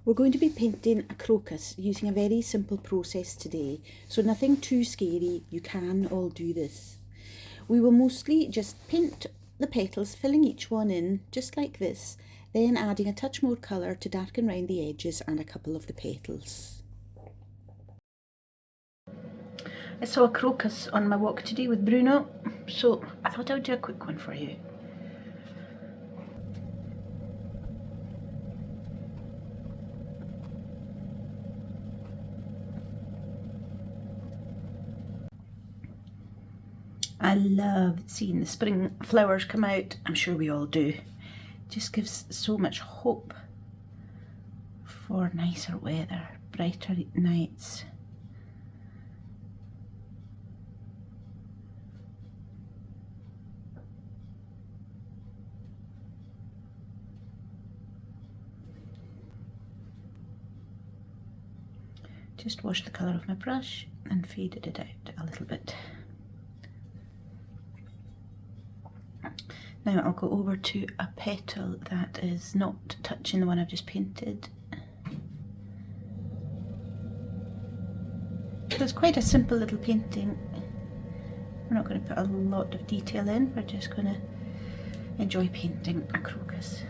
We're going to be painting a crocus using a very simple process today, so nothing too scary. You can all do this. We will mostly just paint the petals, filling each one in just like this, then adding a touch more colour to darken round the edges and a couple of the petals. I saw a crocus on my walk today with Bruno, so I thought I would do a quick one for you. I love seeing the spring flowers come out. I'm sure we all do. It just gives so much hope for nicer weather, brighter nights. Just washed the colour off my brush and faded it out a little bit. Now I'll go over to a petal that is not touching the one I've just painted. So it's quite a simple little painting. We're not going to put a lot of detail in, we're just going to enjoy painting a crocus.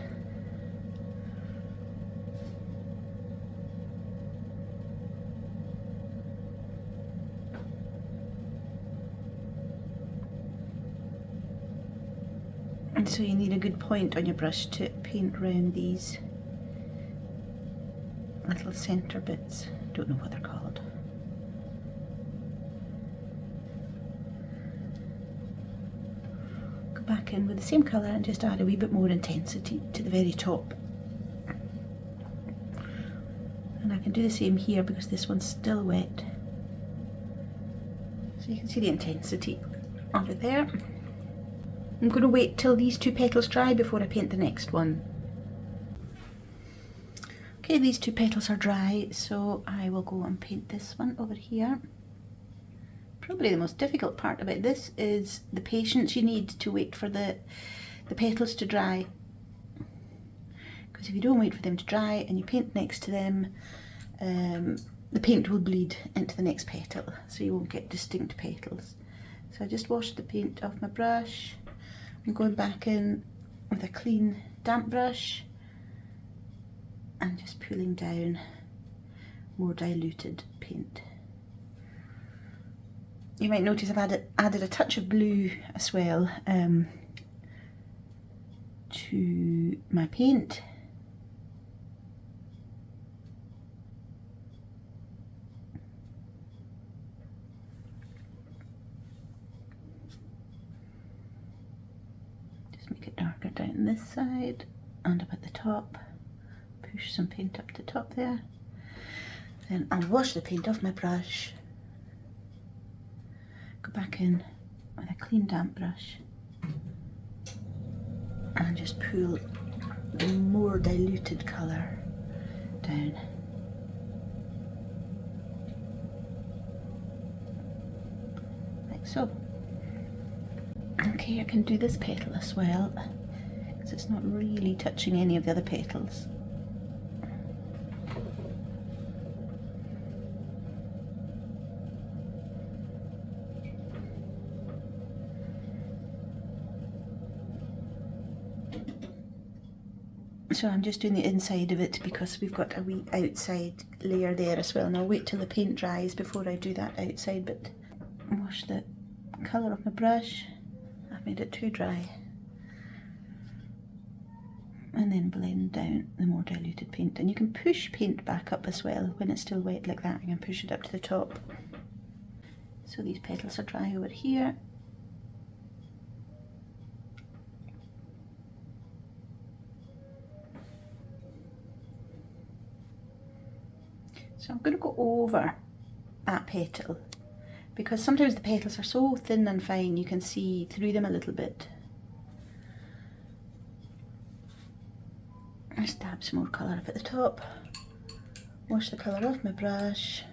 And so you need a good point on your brush to paint round these little centre bits. Don't know what they're called. Go back in with the same colour and just add a wee bit more intensity to the very top. And I can do the same here because this one's still wet. So you can see the intensity of it there. I'm going to wait till these two petals dry before I paint the next one. Okay, these two petals are dry, so I will go and paint this one over here. Probably the most difficult part about this is the patience you need to wait for the petals to dry. Because if you don't wait for them to dry and you paint next to them, the paint will bleed into the next petal, so you won't get distinct petals. So I just washed the paint off my brush. I'm going back in with a clean damp brush and just pulling down more diluted paint. You might notice I've added a touch of blue as well to my paint. Make it darker down this side and up at the top. Push some paint up the top there. Then I'll wash the paint off my brush. Go back in with a clean damp brush and just pull the more diluted colour down. Like so. Okay, I can do this petal as well, because it's not really touching any of the other petals. So I'm just doing the inside of it because we've got a wee outside layer there as well, and I'll wait till the paint dries before I do that outside bit. Wash the colour off my brush. I've made it too dry. And then blend down the more diluted paint. And you can push paint back up as well when it's still wet like that. You can push it up to the top. So these petals are dry over here. So I'm going to go over that petal, because sometimes the petals are so thin and fine you can see through them a little bit. I just dab some more colour up at the top, wash the colour off my brush,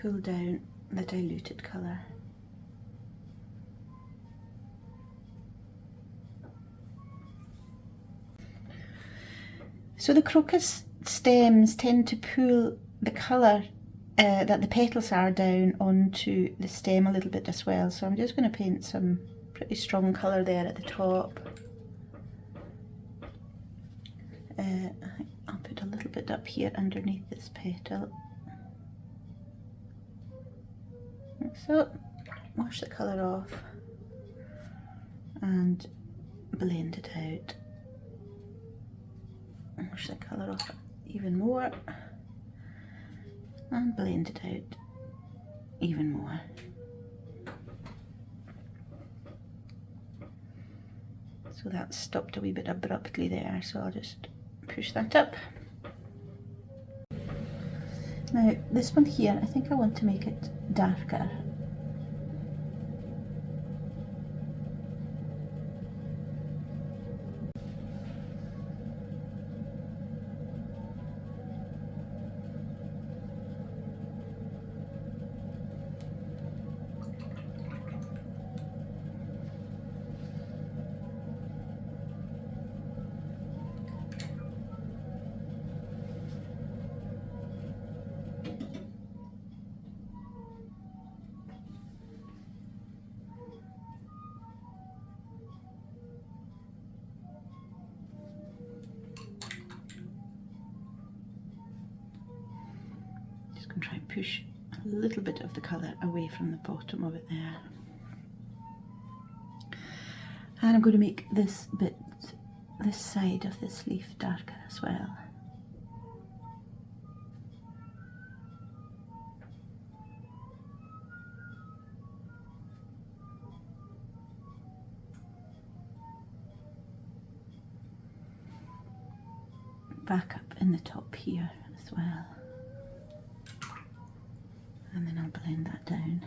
pull down the diluted colour. So the crocus stems tend to pull the colour that the petals are down onto the stem a little bit as well. So I'm just going to paint some pretty strong colour there at the top. I'll put a little bit up here underneath this petal. Like so. Wash the colour off and blend it out. Wash the colour off even more and blend it out even more. So that stopped a wee bit abruptly there, so I'll just push that up. Now this one here, I think I want to make it darker. And try and push a little bit of the colour away from the bottom of it there. And I'm going to make this bit, this side of this leaf darker as well. Back up in the top here as well. And then I'll blend that down.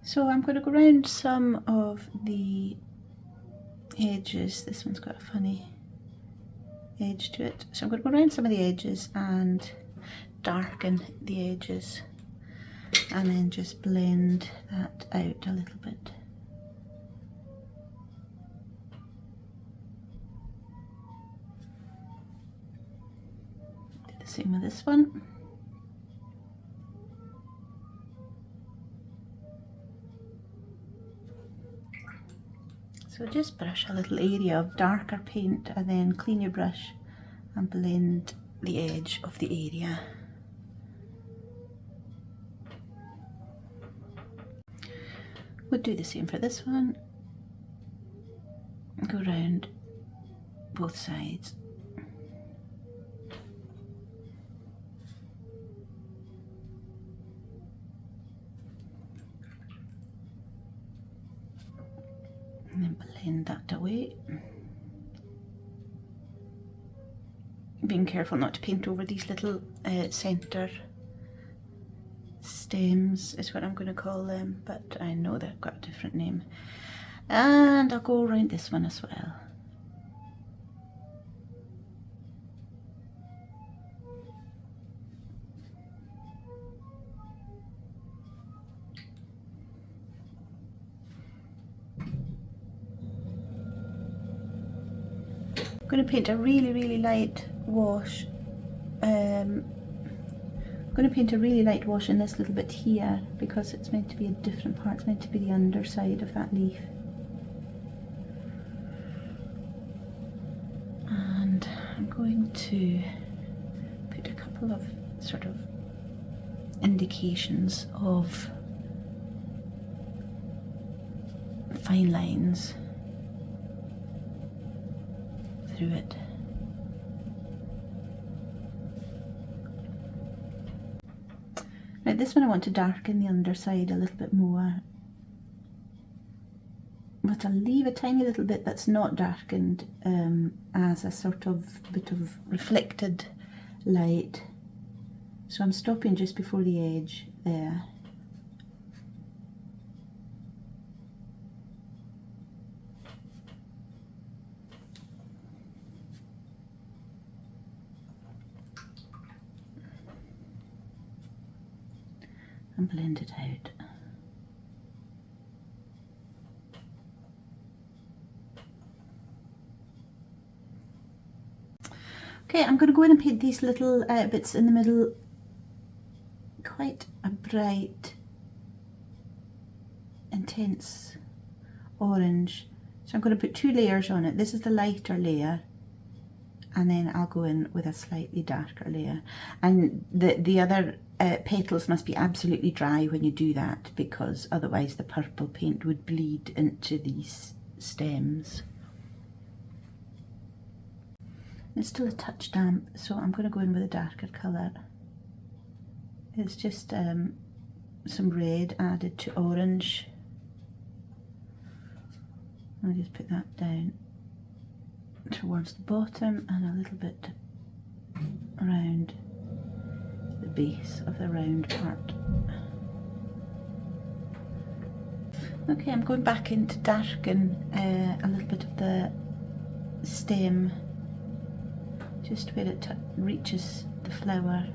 So I'm going to go around some of the edges. This one's got a funny edge to it. So I'm going to go around some of the edges and darken the edges. And then just blend that out a little bit. Do the same with this one. So just brush a little area of darker paint and then clean your brush and blend the edge of the area. We'll do the same for this one. Go round both sides. And then blend that away. Being careful not to paint over these little centre stems is what I'm going to call them, but I know they've got a different name. And I'll go around this one as well. I'm going to paint a really light wash. I'm going to paint a really light wash in this little bit here because it's meant to be a different part. It's meant to be the underside of that leaf. And I'm going to put a couple of sort of indications of fine lines through it. Now this one I want to darken the underside a little bit more, but I'll leave a tiny little bit that's not darkened as a sort of bit of reflected light. So I'm stopping just before the edge there. and blend it out. Okay, I'm going to go in and paint these little bits in the middle quite a bright, intense orange. So I'm going to put 2 layers on it. This is the lighter layer, and then I'll go in with a slightly darker layer. And the other petals must be absolutely dry when you do that, because otherwise the purple paint would bleed into these stems. It's still a touch damp, so I'm going to go in with a darker colour. It's just some red added to orange. I'll just put that down towards the bottom and a little bit around the base of the round part. Okay, I'm going back in to darken a little bit of the stem, just where it reaches the flower.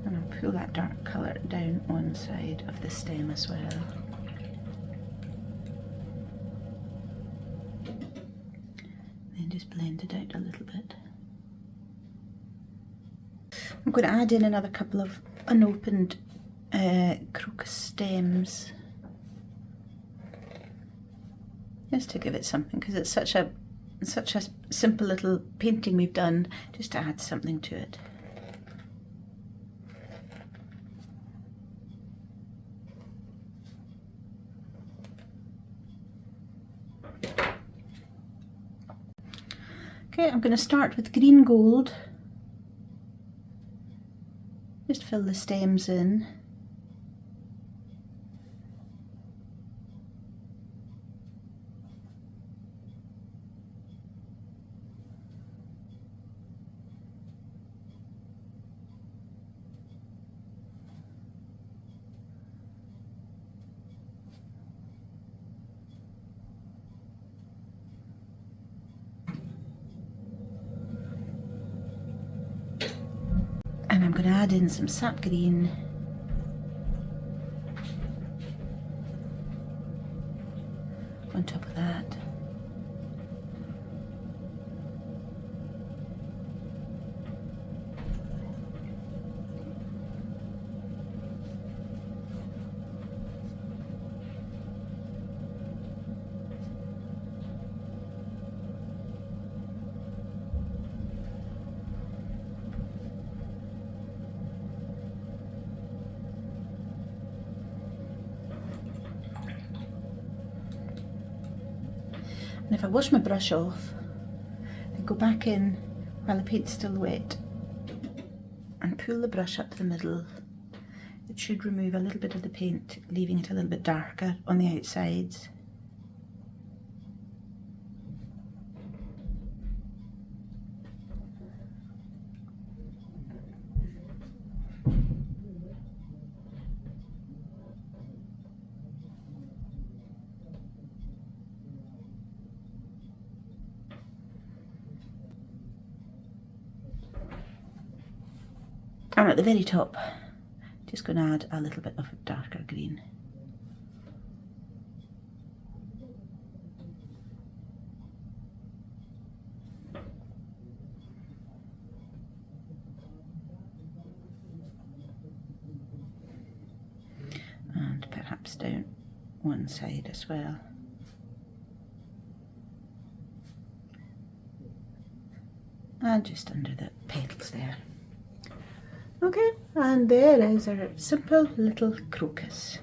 And I'll pull that dark colour down one side of the stem as well. Then just blend it out a little bit. I'm going to add in another couple of unopened crocus stems, just to give it something, because it's such a simple little painting we've done, just to add something to it. Okay, I'm going to start with green gold. Just fill the stems in. And I'm going to add in some sap green on top of that. And if I wash my brush off, then go back in while the paint's still wet and pull the brush up the middle, it should remove a little bit of the paint, leaving it a little bit darker on the outsides. And at the very top, just going to add a little bit of darker green. And perhaps down one side as well. And just under the petals there. Okay, and there is our simple little crocus.